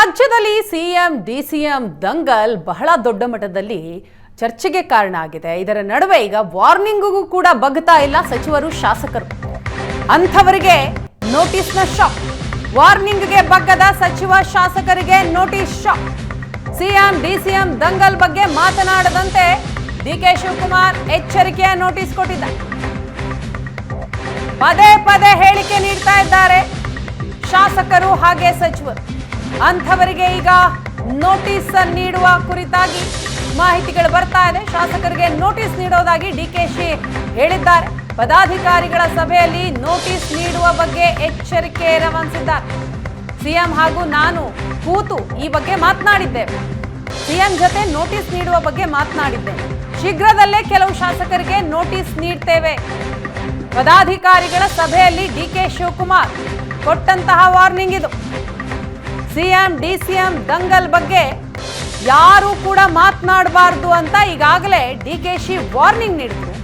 ರಾಜ್ಯದಲ್ಲಿ CM DCM Dangal ಬಹಳ ದೊಡ್ಡ ಮಟ್ಟದಲ್ಲಿ ಚರ್ಚೆಗೆ ಕಾರಣ ಆಗಿದೆ. ಇದರ ನಡುವೆ ಈಗ ವಾರ್ನಿಂಗ್ಗೂ ಕೂಡ ಬಗ್ತಾ ಇಲ್ಲ ಸಚಿವರು ಶಾಸಕರು. ಅಂಥವರಿಗೆ ನೋಟಿಸ್ನ ಶಾಕ್. ವಾರ್ನಿಂಗ್ಗೆ ಬಗ್ಗದ ಸಚಿವ ಶಾಸಕರಿಗೆ notice shock. CM DCM Dangal ಬಗ್ಗೆ ಮಾತನಾಡದಂತೆ ಡಿಕೆ ಶಿವಕುಮಾರ್ ಎಚ್ಚರಿಕೆಯ ನೋಟಿಸ್ ಕೊಟ್ಟಿದ್ದಾರೆ. ಪದೇ ಪದೇ ಹೇಳಿಕೆ ನೀಡ್ತಾ ಇದ್ದಾರೆ ಶಾಸಕರು ಹಾಗೆ ಸಚಿವರು. ಅಂಥವರಿಗೆ ಈಗ ನೋಟಿಸ್ ನೀಡುವ ಕುರಿತಾಗಿ ಮಾಹಿತಿಗಳು ಬರ್ತಾ ಇದೆ. ಶಾಸಕರಿಗೆ ನೋಟಿಸ್ ನೀಡೋದಾಗಿ ಡಿಕೆಶಿ ಹೇಳಿದ್ದಾರೆ. ಪದಾಧಿಕಾರಿಗಳ ಸಭೆಯಲ್ಲಿ ನೋಟಿಸ್ ನೀಡುವ ಬಗ್ಗೆ ಎಚ್ಚರಿಕೆ ರವಾನಿಸಿದ್ದಾರೆ. ಸಿಎಂ ಹಾಗೂ ನಾನು ಕೂತು ಈ ಬಗ್ಗೆ ಮಾತನಾಡಿದ್ದೇವೆ. ಸಿಎಂ ಜೊತೆ ನೋಟಿಸ್ ನೀಡುವ ಬಗ್ಗೆ ಮಾತನಾಡಿದ್ದೇವೆ. ಶೀಘ್ರದಲ್ಲೇ ಕೆಲವು ಶಾಸಕರಿಗೆ ನೋಟಿಸ್ ನೀಡ್ತೇವೆ. ಪದಾಧಿಕಾರಿಗಳ ಸಭೆಯಲ್ಲಿ ಡಿಕೆ ಶಿವಕುಮಾರ್ ಕೊಟ್ಟಂತಹ ವಾರ್ನಿಂಗ್ ಇದು. ಸಿಎಂ ಡಿಸಿಎಂ ದಂಗಲ್ ಬಗ್ಗೆ ಯಾರು ಕೂಡ ಮಾತನಾಡಬಾರ್ದು ಅಂತ ಈಗಾಗಲೇ ಡಿಕೆಶಿ ವಾರ್ನಿಂಗ್ ನೀಡಿದ್ರು.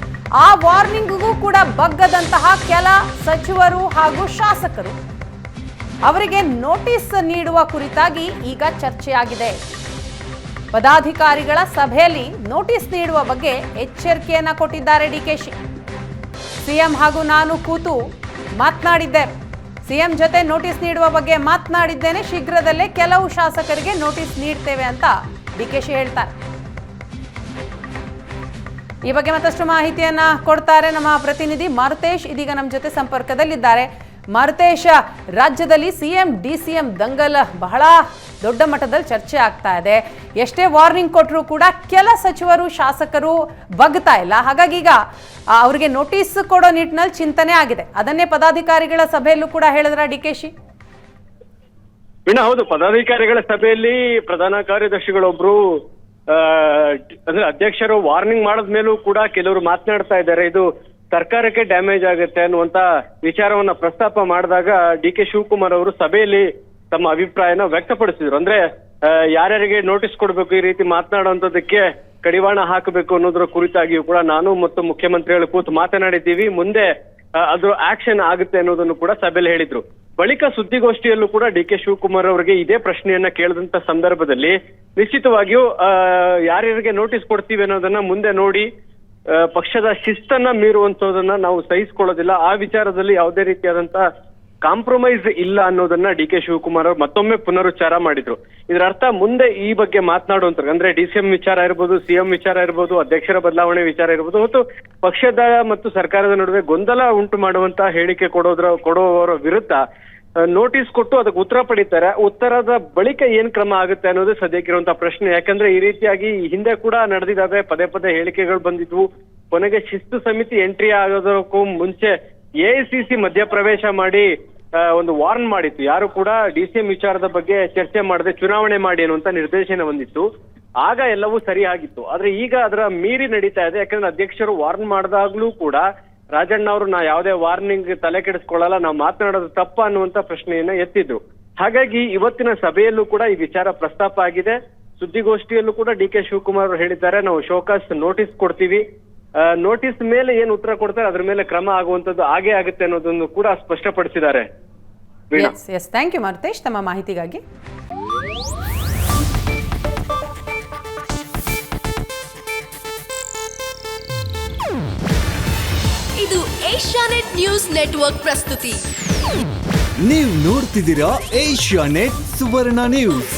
ಆ ವಾರ್ನಿಂಗ್ಗೂ ಕೂಡ ಬಗ್ಗದಂತಹ ಕೆಲ ಸಚಿವರು ಹಾಗೂ ಶಾಸಕರು ಅವರಿಗೆ ನೋಟಿಸ್ ನೀಡುವ ಕುರಿತಾಗಿ ಈಗ ಚರ್ಚೆಯಾಗಿದೆ. ಪದಾಧಿಕಾರಿಗಳ ಸಭೆಯಲ್ಲಿ ನೋಟಿಸ್ ನೀಡುವ ಬಗ್ಗೆ ಎಚ್ಚರಿಕೆಯನ್ನ ಕೊಟ್ಟಿದ್ದಾರೆ ಡಿಕೆಶಿ. ಸಿಎಂ ಹಾಗೂ ನಾನು ಕೂತು ಮಾತನಾಡಿದ್ದೇವೆ. ಸಿಎಂ ಜೊತೆ ನೋಟಿಸ್ ನೀಡುವ ಬಗ್ಗೆ ಮಾತನಾಡಿದ್ದೇನೆ. ಶೀಘ್ರದಲ್ಲೇ ಕೆಲವು ಶಾಸಕರಿಗೆ ನೋಟಿಸ್ ನೀಡ್ತೇವೆ ಅಂತ ಡಿಕೆಶಿ ಹೇಳ್ತಾರೆ. ಈ ಬಗ್ಗೆ ಮತ್ತಷ್ಟು ಮಾಹಿತಿಯನ್ನ ಕೊಡ್ತಾರೆ ನಮ್ಮ ಪ್ರತಿನಿಧಿ ಮಾರುತೇಶ್. ಇದೀಗ ನಮ್ಮ ಜೊತೆ ಸಂಪರ್ಕದಲ್ಲಿದ್ದಾರೆ. ಮಾರುತೇಶ್, ರಾಜ್ಯದಲ್ಲಿ ಸಿಎಂ ಡಿಸಿಎಂ ದಂಗಲ್ ಬಹಳ ದೊಡ್ಡ ಮಟ್ಟದಲ್ಲಿ ಚರ್ಚೆ ಆಗ್ತಾ ಇದೆ. ಎಷ್ಟೇ ವಾರ್ನಿಂಗ್ ಕೊಟ್ಟರೂ ಕೂಡ ಕೆಲ ಸಚಿವರು ಶಾಸಕರು ಬಗ್ತಾ ಇಲ್ಲ. ಹಾಗಾಗಿ ಈಗ ಅವರಿಗೆ ನೋಟಿಸ್ ಕೊಡೋ ನಿಟ್ಟಿನಲ್ಲಿ ಚಿಂತನೆ ಆಗಿದೆ. ಅದನ್ನೇ ಪದಾಧಿಕಾರಿಗಳ ಸಭೆಯಲ್ಲೂ ಕೂಡ ಹೇಳಿದ್ರ ಡಿಕೆಶಿ? ಹೌದು, ಪದಾಧಿಕಾರಿಗಳ ಸಭೆಯಲ್ಲಿ ಪ್ರಧಾನ ಕಾರ್ಯದರ್ಶಿಗಳೊಬ್ರು ಅಂದ್ರೆ ಅಧ್ಯಕ್ಷರು ವಾರ್ನಿಂಗ್ ಮಾಡಿದ್ಮೇಲೂ ಕೂಡ ಕೆಲವರು ಮಾತನಾಡ್ತಾ ಇದ್ದಾರೆ. ಇದು ಸರ್ಕಾರಕ್ಕೆ ಡ್ಯಾಮೇಜ್ ಆಗುತ್ತೆ ಅನ್ನುವಂತ ವಿಚಾರವನ್ನ ಪ್ರಸ್ತಾಪ ಮಾಡಿದಾಗ ಡಿಕೆ ಶಿವಕುಮಾರ್ ಅವರು ಸಭೆಯಲ್ಲಿ ತಮ್ಮ ಅಭಿಪ್ರಾಯನ ವ್ಯಕ್ತಪಡಿಸಿದ್ರು. ಅಂದ್ರೆ ಯಾರ್ಯಾರಿಗೆ ನೋಟಿಸ್ ಕೊಡ್ಬೇಕು, ಈ ರೀತಿ ಮಾತನಾಡುವಂತದಕ್ಕೆ ಕಡಿವಾಣ ಹಾಕಬೇಕು ಅನ್ನೋದ್ರ ಕುರಿತಾಗಿಯೂ ಕೂಡ ನಾನು ಮತ್ತು ಮುಖ್ಯಮಂತ್ರಿಗಳು ಕೂತು ಮಾತನಾಡಿದ್ದೀವಿ. ಮುಂದೆ ಅದ್ರ ಆಕ್ಷನ್ ಆಗುತ್ತೆ ಅನ್ನೋದನ್ನು ಕೂಡ ಸಭೆಯಲ್ಲಿ ಹೇಳಿದ್ರು. ಬಳಿಕ ಸುದ್ದಿಗೋಷ್ಠಿಯಲ್ಲೂ ಕೂಡ ಡಿಕೆ ಶಿವಕುಮಾರ್ ಅವರಿಗೆ ಇದೇ ಪ್ರಶ್ನೆಯನ್ನ ಕೇಳಿದಂತ ಸಂದರ್ಭದಲ್ಲಿ ನಿಶ್ಚಿತವಾಗಿಯೂ ಯಾರ್ಯಾರಿಗೆ ನೋಟಿಸ್ ಕೊಡ್ತೀವಿ ಅನ್ನೋದನ್ನ ಮುಂದೆ ನೋಡಿ, ಪಕ್ಷದ ಶಿಸ್ತನ್ನ ಮೀರುವಂತದನ್ನ ನಾವು ಸಹಿಸಿಕೊಳ್ಳೋದಿಲ್ಲ, ಆ ವಿಚಾರದಲ್ಲಿ ಯಾವುದೇ ರೀತಿಯಾದಂತ ಕಾಂಪ್ರಮೈಸ್ ಇಲ್ಲ ಅನ್ನೋದನ್ನ ಡಿಕೆ ಶಿವಕುಮಾರ್ ಅವರು ಮತ್ತೊಮ್ಮೆ ಪುನರುಚ್ಚಾರ ಮಾಡಿದ್ರು. ಇದರ ಅರ್ಥ ಮುಂದೆ ಈ ಬಗ್ಗೆ ಮಾತನಾಡುವಂತ ಅಂದ್ರೆ ಡಿಸಿಎಂ ವಿಚಾರ ಇರ್ಬೋದು, ಸಿಎಂ ವಿಚಾರ ಇರ್ಬೋದು, ಅಧ್ಯಕ್ಷರ ಬದಲಾವಣೆ ವಿಚಾರ ಇರ್ಬೋದು, ಮತ್ತು ಪಕ್ಷದ ಮತ್ತು ಸರ್ಕಾರದ ನಡುವೆ ಗೊಂದಲ ಉಂಟು ಮಾಡುವಂತ ಹೇಳಿಕೆ ಕೊಡುವವರ ವಿರುದ್ಧ ನೋಟಿಸ್ ಕೊಟ್ಟು ಅದಕ್ಕೆ ಉತ್ತರ ಪಡಿತಾರೆ. ಉತ್ತರದ ಬಳಿಕ ಏನ್ ಕ್ರಮ ಆಗುತ್ತೆ ಅನ್ನೋದು ಸದ್ಯಕ್ಕಿರುವಂತಹ ಪ್ರಶ್ನೆ. ಯಾಕಂದ್ರೆ ಈ ರೀತಿಯಾಗಿ ಹಿಂದೆ ಕೂಡ ನಡೆದಿದ್ದಾವೆ, ಪದೇ ಪದೇ ಹೇಳಿಕೆಗಳು ಬಂದಿದ್ವು. ಕೊನೆಗೆ ಶಿಸ್ತು ಸಮಿತಿ ಎಂಟ್ರಿ ಆಗೋದಕ್ಕೂ ಮುಂಚೆ ಎಐಸಿಸಿ ಮಧ್ಯಪ್ರವೇಶ ಮಾಡಿ ಒಂದು ವಾರ್ನ್ ಮಾಡಿತ್ತು. ಯಾರು ಕೂಡ ಡಿಸಿಎಂ ವಿಚಾರದ ಬಗ್ಗೆ ಚರ್ಚೆ ಮಾಡದೆ ಚುನಾವಣೆ ಮಾಡಿ ಅನ್ನುವಂತ ನಿರ್ದೇಶನ ಬಂದಿತ್ತು. ಆಗ ಎಲ್ಲವೂ ಸರಿ ಆಗಿತ್ತು. ಆದ್ರೆ ಈಗ ಅದರ ಮೀರಿ ನಡೀತಾ ಇದೆ. ಯಾಕಂದ್ರೆ ಅಧ್ಯಕ್ಷರು ವಾರ್ನ್ ಮಾಡಿದಾಗ್ಲೂ ಕೂಡ ರಾಜಣ್ಣ ಅವರು ನಾ ಯಾವುದೇ ವಾರ್ನಿಂಗ್ ತಲೆ ಕೆಡಿಸ್ಕೊಳ್ಳಲ್ಲ, ನಾವು ಮಾತನಾಡೋದು ತಪ್ಪ ಅನ್ನುವಂತ ಪ್ರಶ್ನೆಯನ್ನ ಎತ್ತಿದ್ರು. ಹಾಗಾಗಿ ಇವತ್ತಿನ ಸಭೆಯಲ್ಲೂ ಕೂಡ ಈ ವಿಚಾರ ಪ್ರಸ್ತಾಪ ಆಗಿದೆ. ಸುದ್ದಿಗೋಷ್ಠಿಯಲ್ಲೂ ಕೂಡ ಡಿಕೆ ಶಿವಕುಮಾರ್ ಅವರು ಹೇಳಿದ್ದಾರೆ, ನಾವು ಶೋಕಾಸ್ ನೋಟಿಸ್ ಕೊಡ್ತೀವಿ, ನೋಟಿಸ್ ಮೇಲೆ ಏನ್ ಉತ್ತರ ಕೊಡ್ತಾರೆ ಅದ್ರ ಮೇಲೆ ಕ್ರಮ ಆಗುವಂತದ್ದು ಹಾಗೆ ಆಗುತ್ತೆ ಅನ್ನೋದನ್ನು ಕೂಡ ಸ್ಪಷ್ಟಪಡಿಸಿದ್ದಾರೆ. ಥ್ಯಾಂಕ್ ಯು ಮಾರುತೇಶ್ ತಮ್ಮ ಮಾಹಿತಿಗಾಗಿ. ಇದು ಏಷ್ಯಾನೆಟ್ ನ್ಯೂಸ್ ನೆಟ್ವರ್ಕ್ ಪ್ರಸ್ತುತಿ. ನೀವು ನೋಡ್ತಿದ್ದೀರಾ ಏಷ್ಯಾನೆಟ್ ಸುವರ್ಣ ನ್ಯೂಸ್.